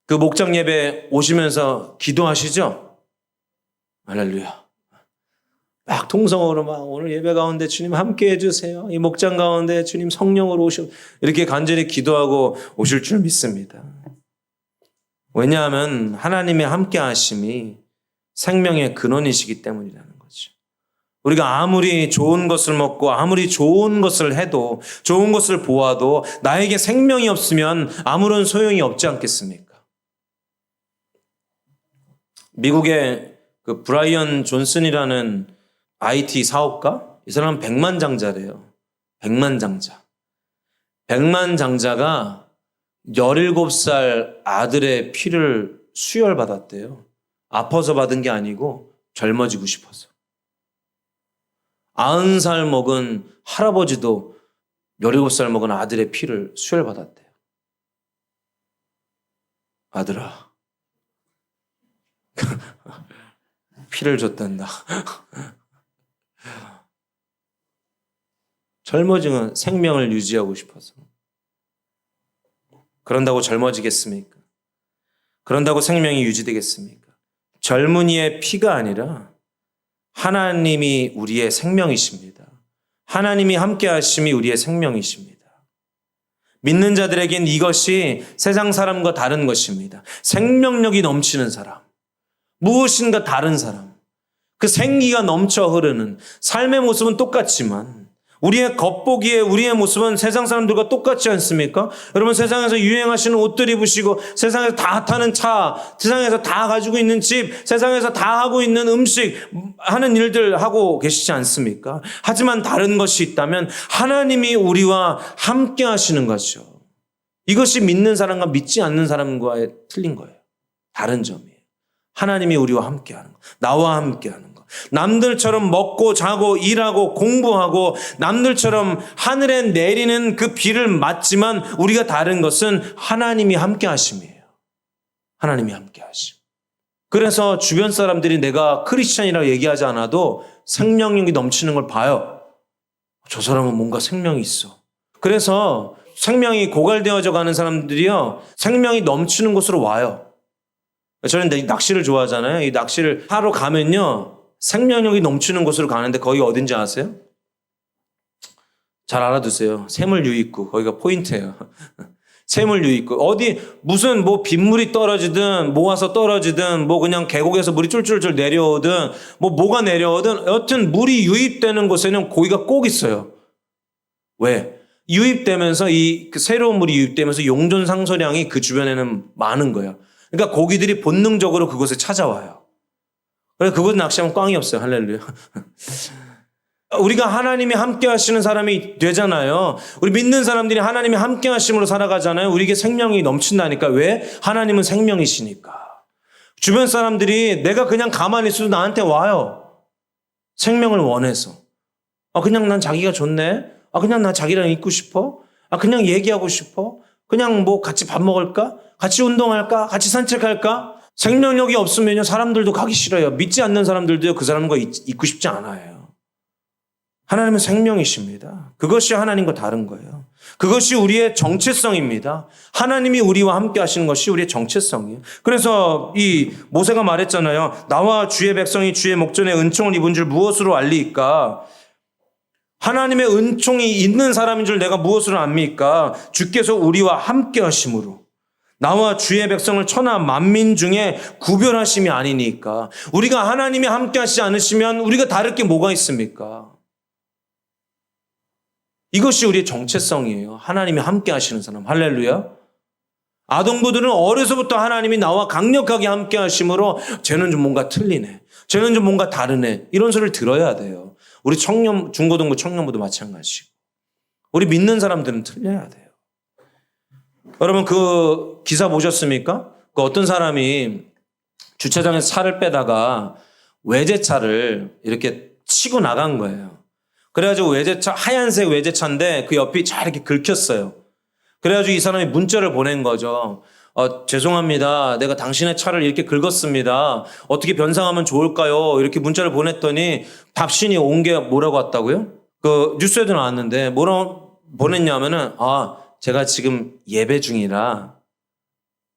그 목장 예배 오시면서 기도하시죠? 할렐루야. 막 통성으로 막 오늘 예배 가운데 주님 함께 해주세요. 이 목장 가운데 주님 성령으로 오셔. 이렇게 간절히 기도하고 오실 줄 믿습니다. 왜냐하면 하나님의 함께 하심이 생명의 근원이시기 때문이라는 거죠. 우리가 아무리 좋은 것을 먹고 아무리 좋은 것을 해도 좋은 것을 보아도 나에게 생명이 없으면 아무런 소용이 없지 않겠습니까? 미국의 그 브라이언 존슨이라는 IT 사업가? 이 사람은 백만장자래요. 백만장자. 백만장자가 17살 아들의 피를 수혈받았대요. 아파서 받은 게 아니고 젊어지고 싶어서. 90살 먹은 할아버지도 17살 먹은 아들의 피를 수혈받았대요. 아들아, 피를 줬단다. 젊어지면 생명을 유지하고 싶어서. 그런다고 젊어지겠습니까? 그런다고 생명이 유지되겠습니까? 젊은이의 피가 아니라 하나님이 우리의 생명이십니다. 하나님이 함께 하심이 우리의 생명이십니다. 믿는 자들에겐 이것이 세상 사람과 다른 것입니다. 생명력이 넘치는 사람, 무엇인가 다른 사람, 그 생기가 넘쳐 흐르는 삶의 모습은 똑같지만 우리의 겉보기에 우리의 모습은 세상 사람들과 똑같지 않습니까? 여러분, 세상에서 유행하시는 옷들 입으시고 세상에서 다 타는 차, 세상에서 다 가지고 있는 집, 세상에서 다 하고 있는 음식, 하는 일들 하고 계시지 않습니까? 하지만 다른 것이 있다면 하나님이 우리와 함께 하시는 거죠. 이것이 믿는 사람과 믿지 않는 사람과의 틀린 거예요. 다른 점이에요. 하나님이 우리와 함께 하는 거, 나와 함께 하는 거. 남들처럼 먹고 자고 일하고 공부하고 남들처럼 하늘에 내리는 그 비를 맞지만 우리가 다른 것은 하나님이 함께 하심이에요. 하나님이 함께 하심. 그래서 주변 사람들이 내가 크리스찬이라고 얘기하지 않아도 생명력이 넘치는 걸 봐요. 저 사람은 뭔가 생명이 있어. 그래서 생명이 고갈되어져 가는 사람들이요, 생명이 넘치는 곳으로 와요. 저는 낚시를 좋아하잖아요. 이 낚시를 하러 가면요, 생명력이 넘치는 곳으로 가는데 거기 어딘지 아세요? 잘 알아두세요. 샘물유입구. 거기가 포인트예요. 샘물유입구. 어디 무슨 뭐 빗물이 떨어지든 모아서 떨어지든 뭐 그냥 계곡에서 물이 쫄쫄쫄 내려오든 뭐가 내려오든 여튼 물이 유입되는 곳에는 고기가 꼭 있어요. 왜? 유입되면서 그 새로운 물이 유입되면서 용존 상소량이 그 주변에는 많은 거예요. 그러니까 고기들이 본능적으로 그곳에 찾아와요. 그래서 그곳 낚시하면 꽝이 없어요. 할렐루야. 우리가 하나님이 함께 하시는 사람이 되잖아요. 우리 믿는 사람들이 하나님이 함께 하심으로 살아가잖아요. 우리에게 생명이 넘친다니까. 왜? 하나님은 생명이시니까. 주변 사람들이 내가 그냥 가만히 있어도 나한테 와요. 생명을 원해서. 그냥 난 자기가 좋네. 그냥 나 자기랑 있고 싶어. 그냥 얘기하고 싶어. 그냥 뭐 같이 밥 먹을까? 같이 운동할까? 같이 산책할까? 생명력이 없으면요, 사람들도 가기 싫어요. 믿지 않는 사람들도요, 그 사람과 있고 싶지 않아요. 하나님은 생명이십니다. 그것이 하나님과 다른 거예요. 그것이 우리의 정체성입니다. 하나님이 우리와 함께 하시는 것이 우리의 정체성이에요. 그래서 이 모세가 말했잖아요. 나와 주의 백성이 주의 목전에 은총을 입은 줄 무엇으로 알리까? 하나님의 은총이 있는 사람인 줄 내가 무엇으로 압니까? 주께서 우리와 함께 하심으로. 나와 주의 백성을 천하 만민 중에 구별하심이 아니니까. 우리가 하나님이 함께 하시지 않으시면 우리가 다를 게 뭐가 있습니까? 이것이 우리의 정체성이에요. 하나님이 함께 하시는 사람. 할렐루야. 아동부들은 어려서부터 하나님이 나와 강력하게 함께 하심으로 쟤는 좀 뭔가 틀리네. 쟤는 좀 뭔가 다르네. 이런 소리를 들어야 돼요. 우리 중고등부 청년부도 마찬가지고. 우리 믿는 사람들은 틀려야 돼요. 여러분, 그 기사 보셨습니까? 그 어떤 사람이 주차장에서 차를 빼다가 외제차를 이렇게 치고 나간 거예요. 그래가지고 외제차, 하얀색 외제차인데 그 옆이 잘 이렇게 긁혔어요. 그래가지고 이 사람이 문자를 보낸 거죠. 죄송합니다. 내가 당신의 차를 이렇게 긁었습니다. 어떻게 변상하면 좋을까요? 이렇게 문자를 보냈더니 답신이 온 게 뭐라고 왔다고요? 그 뉴스에도 나왔는데 뭐라고 보냈냐면은, 제가 지금 예배 중이라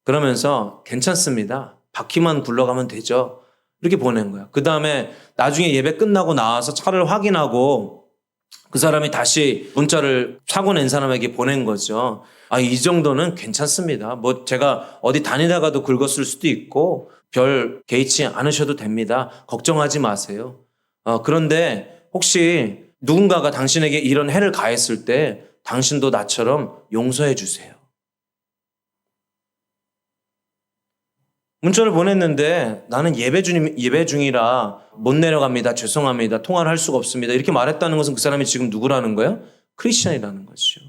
그러면서 괜찮습니다. 바퀴만 굴러가면 되죠. 이렇게 보낸 거야. 그 다음에 나중에 예배 끝나고 나와서 차를 확인하고 그 사람이 다시 문자를 사고 낸 사람에게 보낸 거죠. 이 정도는 괜찮습니다. 뭐 제가 어디 다니다가도 긁었을 수도 있고 별 개의치 않으셔도 됩니다. 걱정하지 마세요. 그런데 혹시 누군가가 당신에게 이런 해를 가했을 때 당신도 나처럼 용서해 주세요. 문자를 보냈는데 나는 예배 중이라 못 내려갑니다. 죄송합니다. 통화를 할 수가 없습니다. 이렇게 말했다는 것은 그 사람이 지금 누구라는 거예요? 크리스천이라는 것이죠.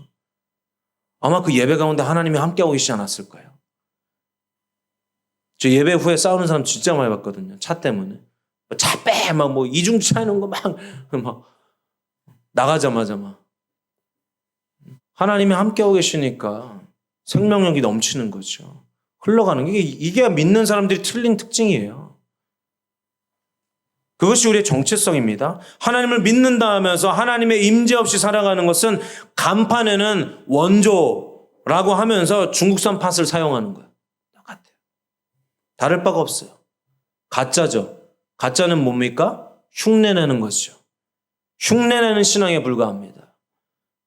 아마 그 예배 가운데 하나님이 함께하고 계시지 않았을까요? 저 예배 후에 싸우는 사람 진짜 많이 봤거든요. 차 때문에. 차 빼! 막 뭐 이중차 이런 거 막 나가자마자 막. 하나님이 함께하고 계시니까 생명력이 넘치는 거죠. 흘러가는 게 이게 믿는 사람들이 틀린 특징이에요. 그것이 우리의 정체성입니다. 하나님을 믿는다 하면서 하나님의 임재 없이 살아가는 것은 간판에는 원조라고 하면서 중국산 팥을 사용하는 거예요. 똑같아요. 다를 바가 없어요. 가짜죠. 가짜는 뭡니까? 흉내내는 것이죠. 흉내내는 신앙에 불과합니다.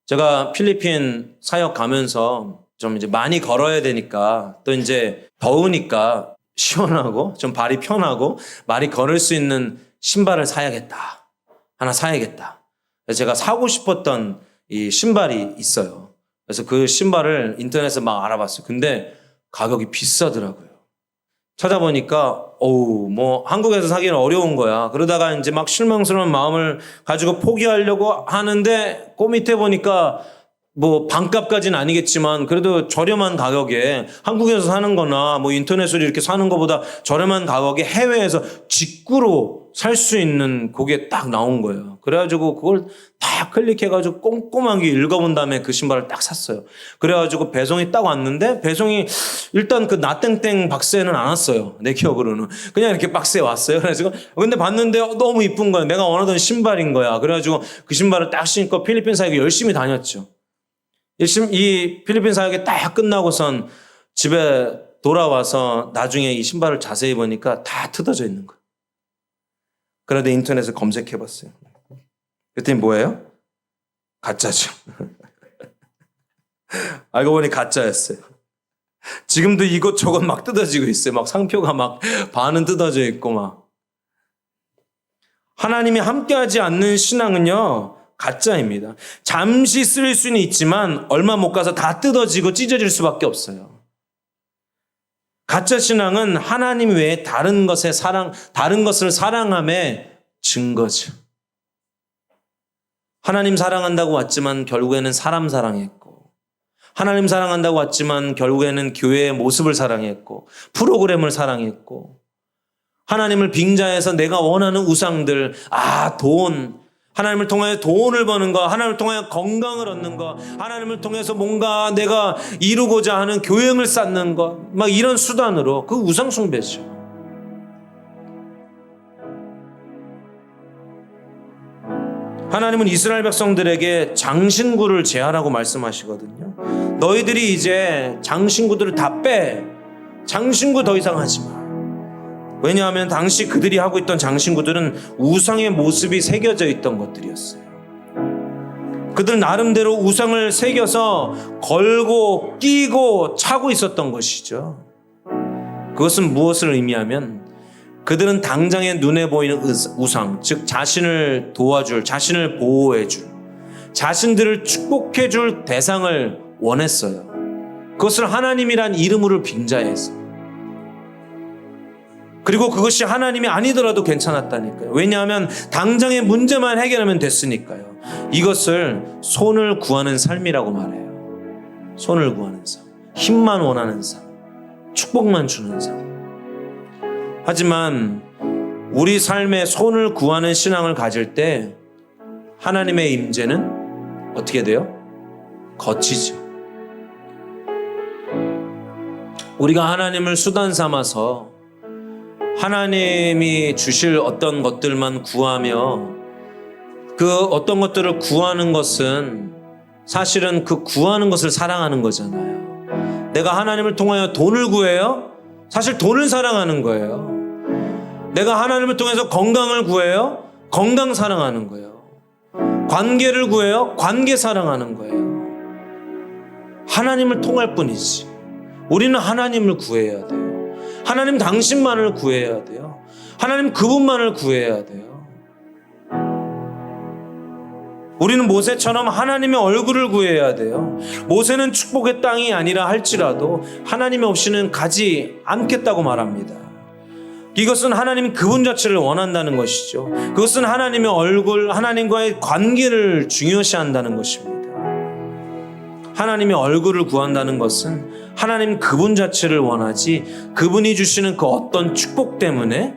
제가 필리핀 사역 가면서 좀 이제 많이 걸어야 되니까 또 이제 더우니까 시원하고 좀 발이 편하고 많이 걸을 수 있는 신발을 사야겠다. 하나 사야겠다. 그래서 제가 사고 싶었던 이 신발이 있어요. 그래서 그 신발을 인터넷에서 막 알아봤어요. 근데 가격이 비싸더라고요. 찾아보니까 뭐 한국에서 사기는 어려운 거야. 그러다가 이제 막 실망스러운 마음을 가지고 포기하려고 하는데 그 밑에 보니까 뭐 반값까지는 아니겠지만 그래도 저렴한 가격에 한국에서 사는 거나 뭐 인터넷으로 이렇게 사는 것보다 저렴한 가격에 해외에서 직구로 살 수 있는 그게 딱 나온 거예요. 그래가지고 그걸 다 클릭해가지고 꼼꼼하게 읽어본 다음에 그 신발을 딱 샀어요. 그래가지고 배송이 딱 왔는데 배송이 일단 그 나땡땡 박스에는 안 왔어요. 내 기억으로는. 그냥 이렇게 박스에 왔어요. 그래서 근데 봤는데 너무 이쁜 거야. 내가 원하던 신발인 거야. 그래가지고 그 신발을 딱 신고 필리핀 사역에 열심히 다녔죠. 이 필리핀 사역이 딱 끝나고선 집에 돌아와서 나중에 이 신발을 자세히 보니까 다 뜯어져 있는 거예요. 그런데 인터넷에 검색해봤어요. 그랬더니 뭐예요? 가짜죠. 알고 보니 가짜였어요. 지금도 이것저것 막 뜯어지고 있어요. 막 상표가 막 반은 뜯어져 있고 막. 하나님이 함께하지 않는 신앙은요, 가짜입니다. 잠시 쓸 수는 있지만 얼마 못 가서 다 뜯어지고 찢어질 수밖에 없어요. 가짜 신앙은 하나님 외에 다른 것을 사랑함의 증거죠. 하나님 사랑한다고 왔지만 결국에는 사람 사랑했고, 하나님 사랑한다고 왔지만 결국에는 교회의 모습을 사랑했고, 프로그램을 사랑했고, 하나님을 빙자해서 내가 원하는 우상들, 돈, 하나님을 통하여 돈을 버는 거, 하나님을 통하여 건강을 얻는 거, 하나님을 통해서 뭔가 내가 이루고자 하는 교행을 쌓는 것, 막 이런 수단으로 그 우상 숭배죠. 하나님은 이스라엘 백성들에게 장신구를 제하라고 말씀하시거든요. 너희들이 이제 장신구들을 다 빼. 장신구 더 이상 하지 마. 왜냐하면 당시 그들이 하고 있던 장신구들은 우상의 모습이 새겨져 있던 것들이었어요. 그들 나름대로 우상을 새겨서 걸고 끼고 차고 있었던 것이죠. 그것은 무엇을 의미하면 그들은 당장에 눈에 보이는 우상, 즉 자신을 도와줄, 자신을 보호해줄, 자신들을 축복해줄 대상을 원했어요. 그것을 하나님이란 이름으로 빙자해서. 그리고 그것이 하나님이 아니더라도 괜찮았다니까요. 왜냐하면 당장의 문제만 해결하면 됐으니까요. 이것을 손을 구하는 삶이라고 말해요. 손을 구하는 삶. 힘만 원하는 삶. 축복만 주는 삶. 하지만 우리 삶에 손을 구하는 신앙을 가질 때 하나님의 임재는 어떻게 돼요? 거치죠. 우리가 하나님을 수단 삼아서 하나님이 주실 어떤 것들만 구하며 그 어떤 것들을 구하는 것은 사실은 그 구하는 것을 사랑하는 거잖아요. 내가 하나님을 통하여 돈을 구해요? 사실 돈을 사랑하는 거예요. 내가 하나님을 통해서 건강을 구해요? 건강 사랑하는 거예요. 관계를 구해요? 관계 사랑하는 거예요. 하나님을 통할 뿐이지. 우리는 하나님을 구해야 돼요. 하나님 당신만을 구해야 돼요. 하나님 그분만을 구해야 돼요. 우리는 모세처럼 하나님의 얼굴을 구해야 돼요. 모세는 축복의 땅이 아니라 할지라도 하나님 없이는 가지 않겠다고 말합니다. 이것은 하나님 그분 자체를 원한다는 것이죠. 그것은 하나님의 얼굴, 하나님과의 관계를 중요시한다는 것입니다. 하나님의 얼굴을 구한다는 것은 하나님 그분 자체를 원하지 그분이 주시는 그 어떤 축복 때문에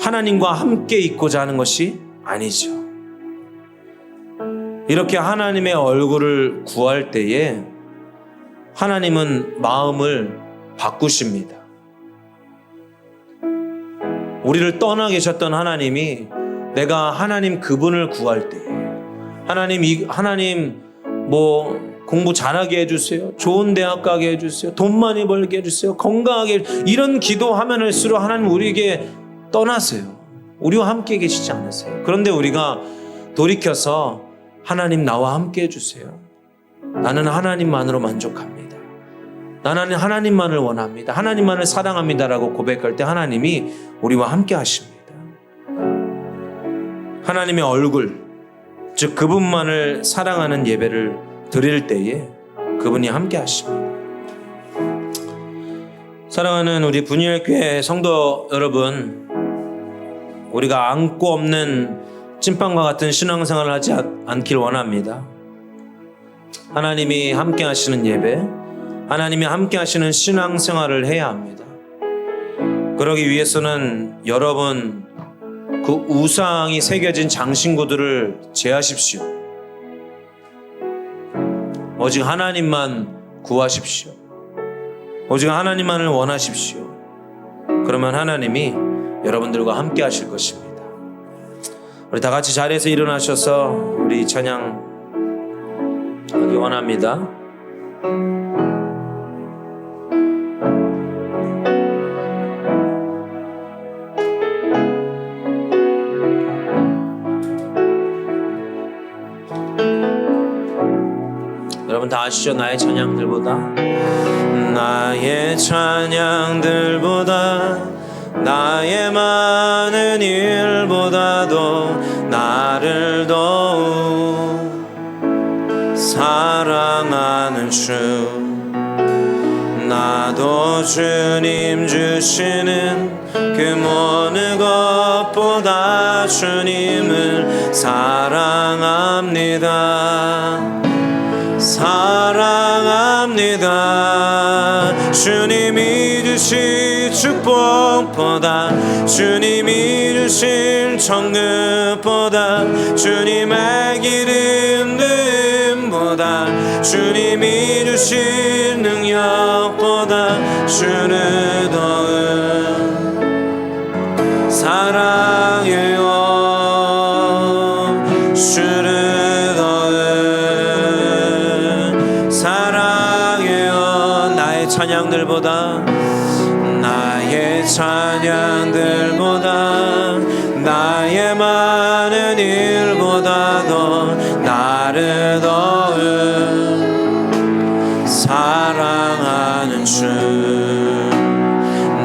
하나님과 함께 있고자 하는 것이 아니죠. 이렇게 하나님의 얼굴을 구할 때에 하나님은 마음을 바꾸십니다. 우리를 떠나 계셨던 하나님이 내가 하나님 그분을 구할 때에 하나님 공부 잘하게 해주세요. 좋은 대학 가게 해주세요. 돈 많이 벌게 해주세요. 건강하게 이런 기도하면 할수록 하나님 우리에게 떠나세요. 우리와 함께 계시지 않으세요. 그런데 우리가 돌이켜서 하나님 나와 함께 해주세요. 나는 하나님만으로 만족합니다. 나는 하나님만을 원합니다. 하나님만을 사랑합니다라고 고백할 때 하나님이 우리와 함께 하십니다. 하나님의 얼굴, 즉 그분만을 사랑하는 예배를 드릴 때에 그분이 함께 하십니다. 사랑하는 우리 분일교회 성도 여러분, 우리가 안고 없는 찐빵과 같은 신앙생활을 하지 않길 원합니다. 하나님이 함께 하시는 예배, 하나님이 함께 하시는 신앙생활을 해야 합니다. 그러기 위해서는 여러분 그 우상이 새겨진 장신구들을 제하십시오. 오직 하나님만 구하십시오. 오직 하나님만을 원하십시오. 그러면 하나님이 여러분들과 함께 하실 것입니다. 우리 다 같이 자리에서 일어나셔서 우리 찬양하기 원합니다. 여러분 다 아시죠? 나의 찬양들보다 나의 많은 일보다도 나를 더욱 사랑하는 주, 나도 주님 주시는 그 어느 것보다 주님을 사랑합니다. 주님이 주신 축복보다, 주님이 주신 정급보다, 주님의 기름 부음보다, 주님이 주신 능력보다 주를 더욱 사랑해요. 주를 더욱 사랑해요. 나의 찬양들보다 나의 많은 일보다도 나를 더욱 사랑하는 주,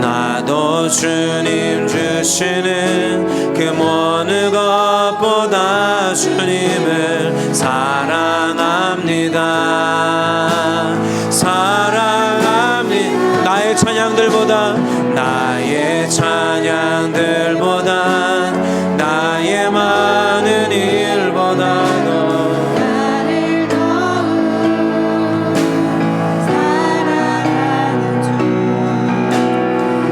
나도 주님 주시는 그 어느 것보다 주님을 사랑합니다. 나의 찬양들보다 나의 많은 일보다도 나를 더욱 사랑하는 주,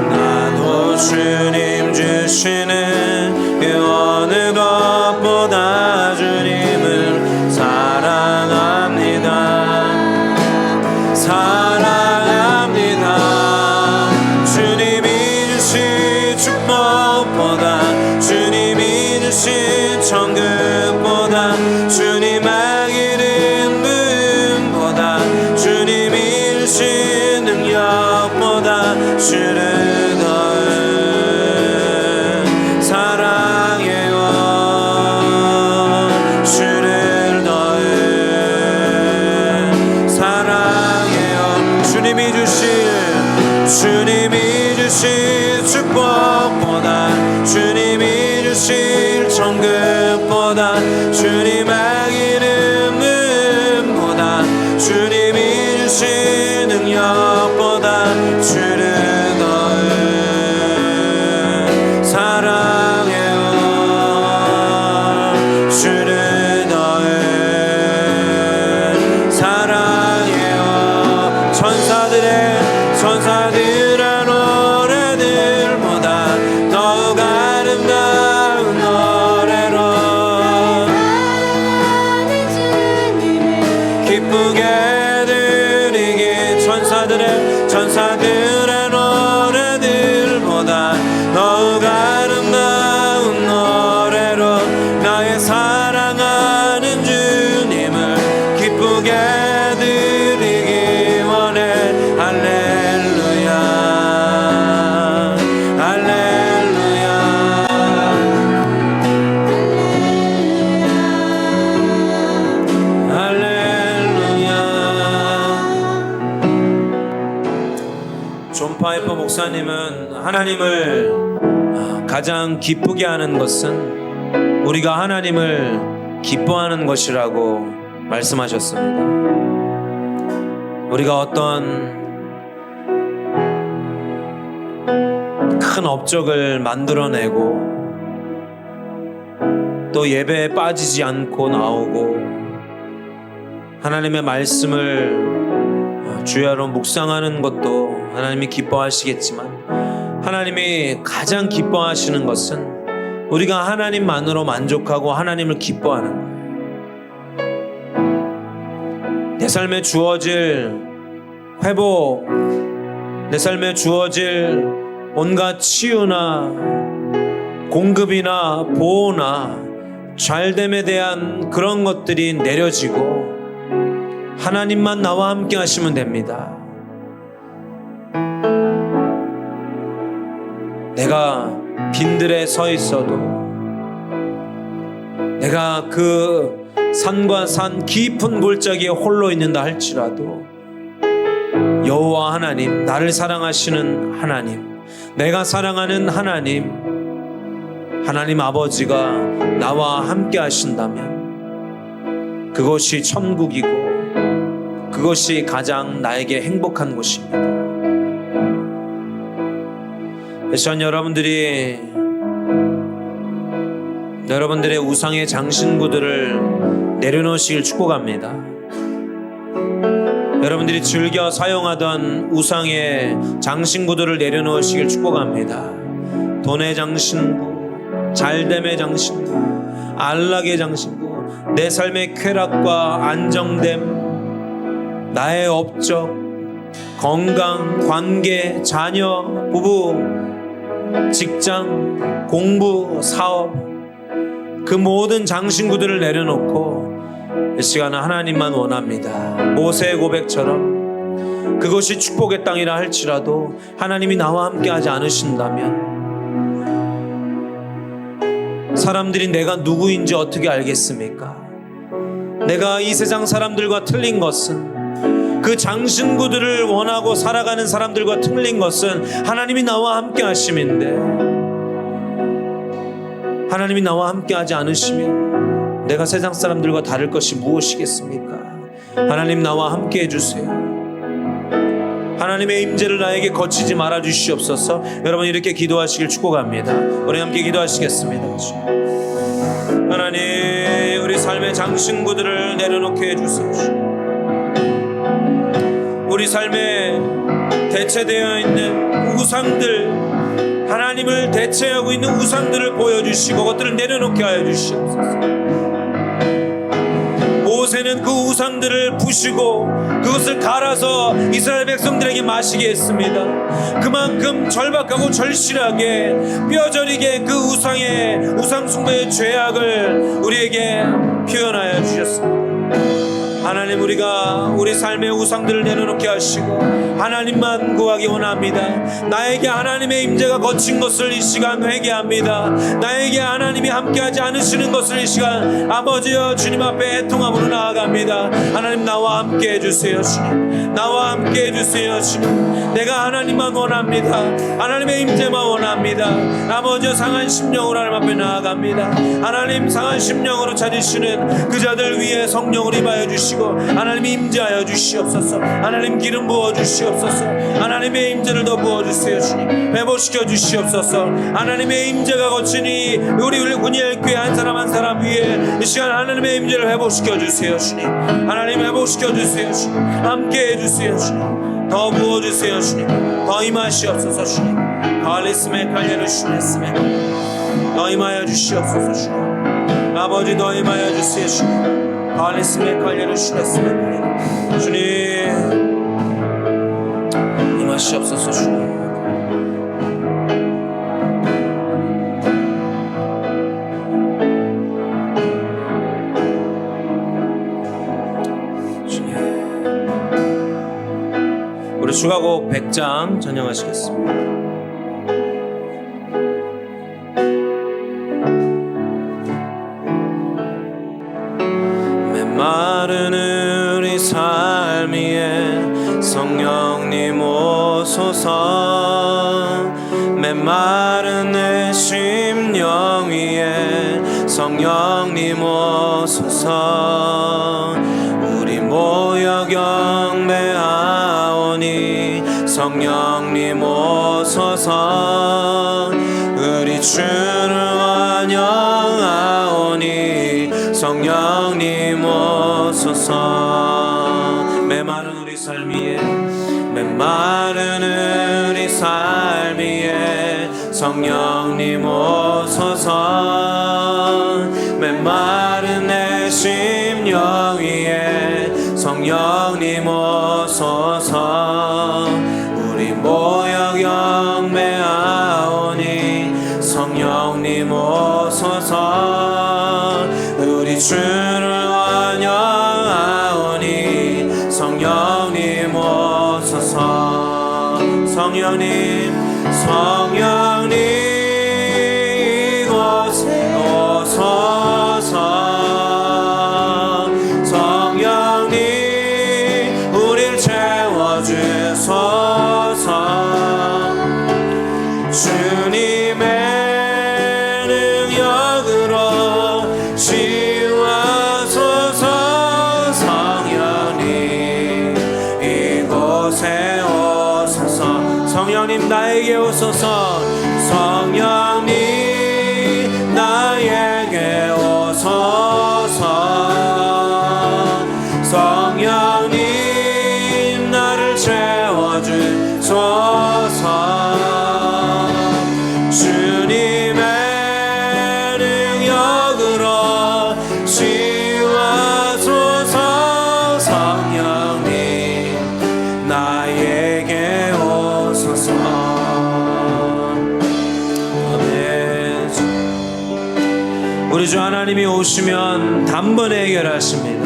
나도 주님 주시는 그 어느 것보다 주님을 사랑합니다. 주님이 주신 축복보다, 주님이 주신 정급보다, 주님의 기름 부음보다, 주님이 주신 능력보다 주를 더욱 사랑해요. 주를 더욱 사랑해요. 주님이 주신 축복보다, 주님이 주신 정급보다, 주님의 기름 부음보다, 주님이 주신 능력보다 주를 더욱 사랑해요. 주를 더욱 사랑해요. 천사들의 노래들보다 더욱 아름다운 천사들의 노래들보다 더욱 아름다운 노래로 나의 사랑하는 주님을 기쁘게 드리기 원해. 할렐루야 할렐루야 할렐루야. 존 파이퍼 목사님은 하나님을 가장 기쁘게 하는 것은 우리가 하나님을 기뻐하는 것이라고 말씀하셨습니다. 우리가 어떤 큰 업적을 만들어내고 또 예배에 빠지지 않고 나오고 하나님의 말씀을 주야로 묵상하는 것도 하나님이 기뻐하시겠지만 하나님이 가장 기뻐하시는 것은 우리가 하나님만으로 만족하고 하나님을 기뻐하는 거예요. 내 삶에 주어질 회복, 내 삶에 주어질 온갖 치유나 공급이나 보호나 잘됨에 대한 그런 것들이 내려지고 하나님만 나와 함께 하시면 됩니다. 내가 빈들에 서 있어도, 내가 그 산과 산 깊은 골짜기에 홀로 있는다 할지라도 여호와 하나님, 나를 사랑하시는 하나님, 내가 사랑하는 하나님, 하나님 아버지가 나와 함께 하신다면 그것이 천국이고 그것이 가장 나에게 행복한 곳입니다. 이 시간 여러분들의 우상의 장신구들을 내려놓으시길 축복합니다. 여러분들이 즐겨 사용하던 우상의 장신구들을 내려놓으시길 축복합니다. 돈의 장신구, 잘됨의 장신구, 안락의 장신구, 내 삶의 쾌락과 안정됨, 나의 업적, 건강, 관계, 자녀, 부부, 직장, 공부, 사업, 그 모든 장신구들을 내려놓고 이 시간은 하나님만 원합니다. 모세의 고백처럼 그것이 축복의 땅이라 할지라도 하나님이 나와 함께 하지 않으신다면 사람들이 내가 누구인지 어떻게 알겠습니까? 내가 이 세상 사람들과 틀린 것은, 그 장신구들을 원하고 살아가는 사람들과 틀린 것은 하나님이 나와 함께 하심인데, 하나님이 나와 함께 하지 않으시면 내가 세상 사람들과 다를 것이 무엇이겠습니까? 하나님 나와 함께 해주세요. 하나님의 임재를 나에게 거치지 말아 주시옵소서. 여러분 이렇게 기도하시길 축복합니다. 우리 함께 기도하시겠습니다. 하나님, 우리 삶의 장신구들을 내려놓게 해주세요. 우리 삶에 대체되어 있는 우상들, 하나님을 대체하고 있는 우상들을 보여주시고 그것들을 내려놓게 하여 주시옵소서. 모세는 그 우상들을 부시고 그것을 갈아서 이스라엘 백성들에게 마시게 했습니다. 그만큼 절박하고 절실하게 뼈저리게 그 우상 숭배의 죄악을 우리에게 표현하여 주셨습니다. 하나님, 우리가 우리 삶의 우상들을 내려놓게 하시고 하나님만 구하기 원합니다. 나에게 하나님의 임재가 거친 것을 이 시간 회개합니다. 나에게 하나님이 함께하지 않으시는 것을 이 시간 아버지여 주님 앞에 애통함으로 나아갑니다. 하나님 나와 함께 해주세요. 주님 나와 함께 해주세요. 주님 내가 하나님만 원합니다. 하나님의 임재만 원합니다. 아버지여 상한 심령으로 하나님 앞에 나아갑니다. 하나님 상한 심령으로 찾으시는 그 자들 위에 성령을 임하여 주시고 하나님이 임재하여 주시옵소서. 하나님 기름 부어 주시옵소서. 하나님의 임재를 더 부어 주세요. 주님 회복시켜 주시옵소서. 하나님의 임재가 거치니 우리 군예교회 한 사람 한 사람 위에 이 시간 하나님의 임재를 회복시켜 주세요. 주님 하나님 회복시켜 주세요. 주님 함께 해주세요. 주님 더 부어 주세요. 주님 더 임하시옵소서. 주님 갈리스메 칼레르 슈네스메 더 임하여 주시옵소서. 주님 아버지 더 임하여 주세요. 주님 갈리스메 칼레르 슈네스메 주님 임하시옵소서 주님. 우리 주가곡 100장 전향하시겠습니다. 메마른 우리 삶 위에 성령님 오소서. 메마른 내 심령 위에 성령님 오소서. 우리 모여 경배하오니 성령님 오소서. 우리 주를 환영하오니 성령님 오소서. 메마른 우리 삶 위에 메마른 우리 삶 위에 성령님 오소서. 메마른 내 심령 위에 성령님 오소서. 우리 모여 경배하오니 성령님 오소서. 우리 주를 환영하오니 성령님 오소서. 성령님 성령님 이곳에 오소서. 성령님 우릴 채워주소서. 주님의 능력으로 치유하소서. 성령님 이곳에 오소서. 성령님 나에게 오소서. 성령님 나에게 오소서. 성령님 나를 채워주소서. 주님의 능력으로 치유하소서. 성령님 나에게 오소서. 아멘. 우리 주 하나님이 오시면 단번에 해결하십니다.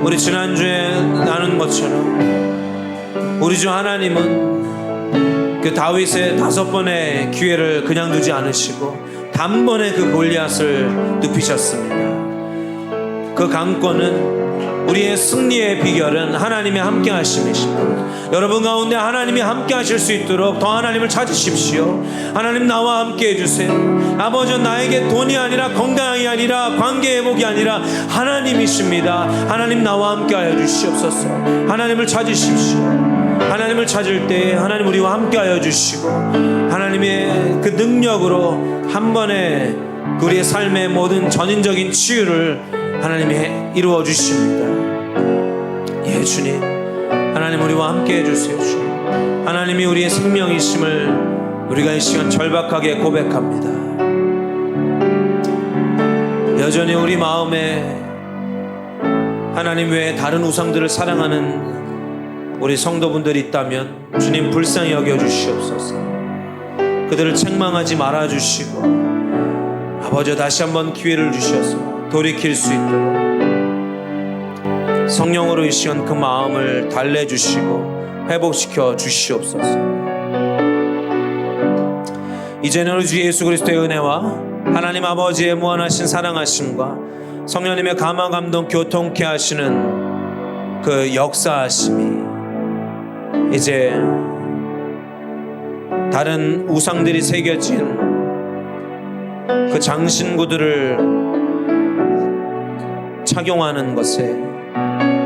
우리 지난주에 나눈 것처럼 우리 주 하나님은 그 다윗의 5번의 기회를 그냥 두지 않으시고 단번에 그 골리앗을 눕히셨습니다. 그 강권은 우리의 승리의 비결은 하나님의 함께 하심이십니다. 여러분 가운데 하나님이 함께 하실 수 있도록 더 하나님을 찾으십시오. 하나님 나와 함께 해주세요. 아버지, 나에게 돈이 아니라 건강이 아니라 관계 회복이 아니라 하나님이십니다. 하나님 나와 함께 하여 주시옵소서. 하나님을 찾으십시오. 하나님을 찾을 때 하나님 우리와 함께 하여 주시고 하나님의 그 능력으로 한 번에 우리의 삶의 모든 전인적인 치유를 하나님이 이루어 주십니다. 예, 주님, 하나님 우리와 함께 해주세요. 주님, 하나님이 우리의 생명이심을 우리가 이 시간 절박하게 고백합니다. 여전히 우리 마음에 하나님 외에 다른 우상들을 사랑하는 우리 성도분들이 있다면 주님 불쌍히 여겨주시옵소서. 그들을 책망하지 말아주시고 아버지 다시 한번 기회를 주셔서 돌이킬 수 있도록 성령으로 이 시간 그 마음을 달래주시고 회복시켜 주시옵소서. 이제는 우리 주 예수 그리스도의 은혜와 하나님 아버지의 무한하신 사랑하심과 성령님의 감화 감동 교통케 하시는 그 역사하심이 이제 다른 우상들이 새겨진 그 장신구들을 착용하는 것에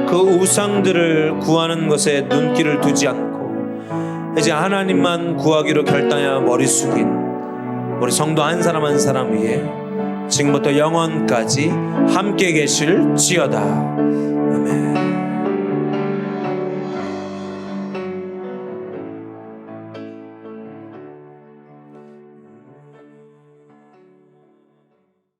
그 우상들을 구하는 것에 눈길을 두지 않고 이제 하나님만 구하기로 결단하여 머리 숙인 우리 성도 한 사람 한 사람 위에 지금부터 영원까지 함께 계실지어다.